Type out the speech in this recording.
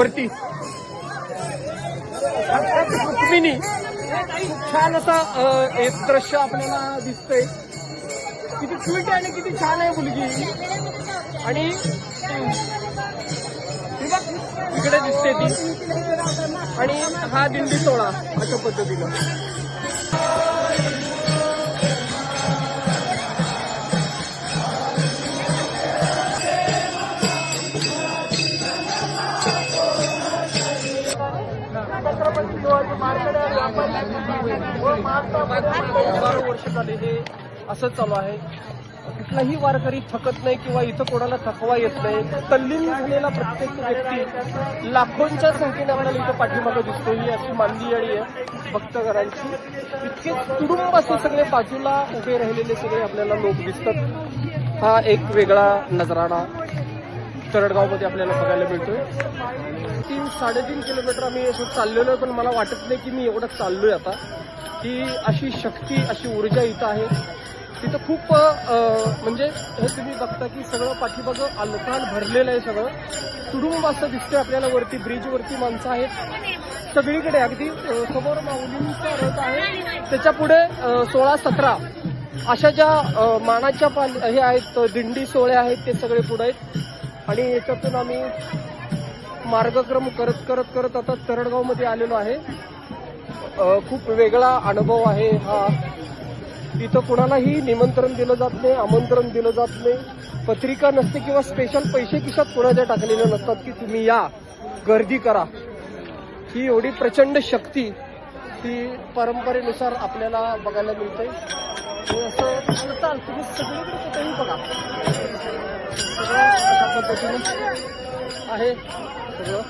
वरती रुक्मिणी छान असा एक दृश्य आपल्याला दिसतंय. किती क्यूट आणि किती छान आहे मुलगी. आणि इकडे दिसते ती. आणि हा दिंडी सोहळा अशा पद्धतीनं. छत्रपती शिवाजी वर्ष झाले हे असं चालू आहे. कुठलाही वारकरी थकत नाही किंवा इथं कोणाला थकवा येत नाही. तल्लीन झालेला प्रत्येक व्यक्ती लाखोंच्या संख्येने आपल्याला इथं पाठीमागं दिसतो. ही अशी मांदियाळी आहे भक्तगणांची. इतके तुडुंब असे सगळे बाजूला उभे राहिलेले सगळे आपल्याला लोक दिसतात. हा एक वेगळा नजराणा तरडगावमध्ये आपल्याला बघायला मिळतोय. 3-3.5 किलोमीटर आम्ही असं चाललेलो आहे, पण मला वाटत नाही की मी एवढं चाललोय आता. ही अशी शक्ती, अशी ऊर्जा इथं आहे. तिथं खूप म्हणजे हे तुम्ही बघता की सगळं पाठीमागं अलकाल भरलेलं आहे. सगळं तुडुंब असं दिसतंय आपल्याला. वरती ब्रिजवरती माणसं आहेत सगळीकडे. अगदी समोर माऊलींचा रथ आहे, त्याच्या पुढे 16-17 अशा ज्या मानाच्या हे आहेत दिंडी सोहळे आहेत ते सगळे पुढे आहेत. आणि याच्यातून आम्ही मार्गक्रम करत करत करत आता तरडगावमध्ये आलेलो आहे. खूप वेगळा अनुभव आहे हा. इथं कोणालाही निमंत्रण दिलं जात नाही, आमंत्रण दिलं जात नाही, पत्रिका नसते किंवा स्पेशल पैसे खिशात कोणाच्या टाकलेले नसतात की तुम्ही या, गर्दी करा. ही एवढी प्रचंड शक्ती ती परंपरेनुसार आपल्याला बघायला मिळते. असं चाल तुम्ही सगळीकडे कुठेही बघा सगळं अशा पद्धतीने आहे सगळं.